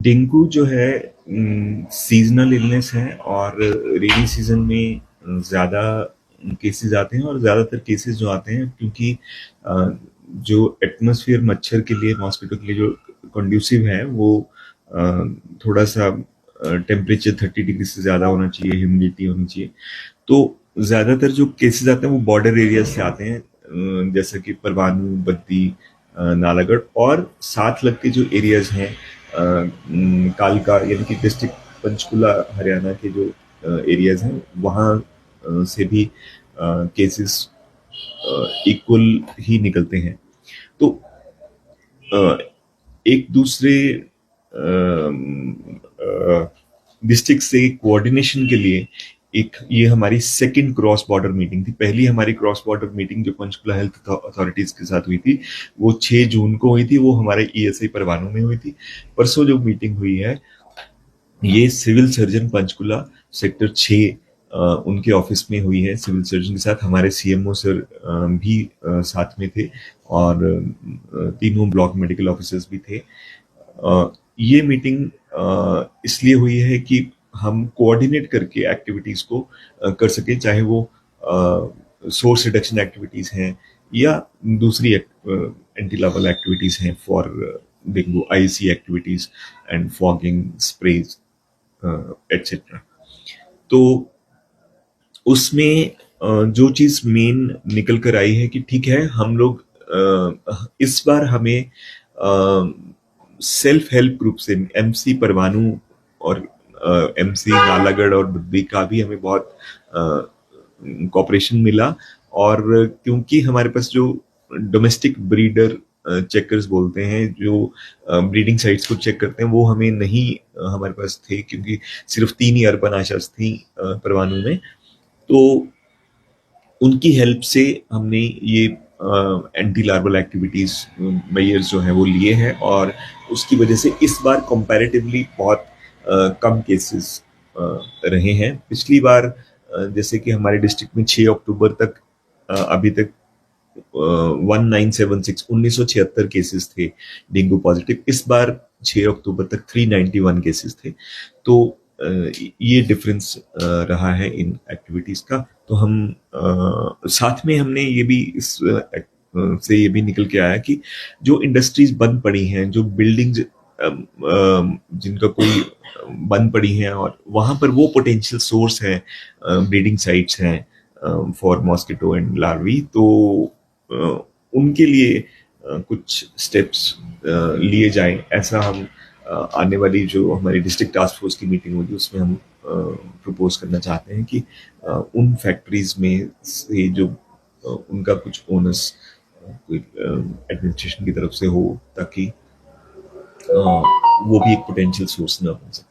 Dengue जो है seasonal illness है और रेनी सीजन में ज़्यादा केसेस आते हैं और ज़्यादातर केसेस जो आते हैं क्योंकि अ, जो एटमॉस्फेयर मच्छर के लिए मॉस्किटो के लिए जो कंड्यूसिव है वो अ, थोड़ा सा टेम्परेचर 30 डिग्री से ज़्यादा होना चाहिए, ह्यूमिडिटी होनी चाहिए। तो ज़्यादातर जो केसेस आते हैं वो बॉर्डर एरिया से आते हैं, जैसा कि परवाणु, बद्दी, नालागढ़ और साथ लगते जो एरियाज हैं, कालका यानी कि डिस्ट्रिक्ट पंचकुला हरियाणा के जो एरियाज हैं वहाँ से भी केसेस इक्वल ही निकलते हैं। तो अ, एक दूसरे डिस्ट्रिक्ट से कोऑर्डिनेशन के लिए एक ये हमारी सेकंड क्रॉस बॉर्डर मीटिंग थी। पहली हमारी क्रॉस बॉर्डर मीटिंग जो पंचकुला हेल्थ अथॉरिटीज के साथ हुई थी वो 6 जून को हुई थी, वो हमारे ईएसआई परवाणु में हुई थी। परसों जो मीटिंग हुई है ये सिविल सर्जन पंचकुला सेक्टर 6 उनके ऑफिस में हुई है। सिविल सर्जन के साथ हमारे सीएमओ सर भी साथ में थे और तीनों ब्लॉक मेडिकल ऑफिसर्स भी थे। ये मीटिंग इसलिए हुई है कि हम कोऑर्डिनेट करके एक्टिविटीज को कर सके, चाहे वो सोर्स रिडक्शन एक्टिविटीज हैं या दूसरी एंटी लार्वल एक्टिविटीज हैं for dengue, IC activities and fogging sprays etcetera. तो उसमें जो चीज मेन निकल कर आई है कि ठीक है हम लोग इस बार हमें सेल्फ हेल्प ग्रुप से एमसी परवाणु और एमसी नालागढ़ और बुद्धि का भी हमें बहुत कॉपरेशन मिला। और क्योंकि हमारे पास जो डोमेस्टिक ब्रीडर चेकर्स बोलते हैं जो ब्रीडिंग साइट्स को चेक करते हैं वो हमें नहीं हमारे पास थे, क्योंकि सिर्फ 3 ही अर्बन आशास थी परवाणु में। तो उनकी हेल्प से हमने ये एंटी लार्वल एक्टिविटीज मेयर्स जो है वो लिए हैं और उसकी वजह से इस बार कंपैरेटिवली बहुत कम केसेस रहे हैं। पिछली बार जैसे कि हमारे डिस्ट्रिक्ट में 6 अक्टूबर तक अभी तक 1976 केसेस थे डेंगू पॉजिटिव। इस बार 6 अक्टूबर तक 391 केसेस थे। तो ये डिफरेंस रहा है इन एक्टिविटीज का। तो हम साथ में हमने ये भी इस से ये भी निकल के आया कि जो इंडस्ट्रीज बंद पड़ी हैं, जो बिल्डिंग्स जिनका कोई बंद पड़ी हैं और वहां पर वो पोटेंशियल सोर्स है, ब्रीडिंग साइट्स हैं फॉर मॉस्किटो एंड लार्वी, तो उनके लिए कुछ स्टेप्स लिए जाएं, ऐसा हम आने वाली जो हमारी डिस्ट्रिक्ट टास्क फोर्स की मीटिंग होगी उसमें हम प्रपोज करना चाहते हैं कि उन फैक्ट्रीज में से जो उनका कुछ ओनर्स कोई एडमिनिस्ट्रेशन की तरफ से हो, ताकि वो भी एक पोटेंशियल सोर्स ना बन सके।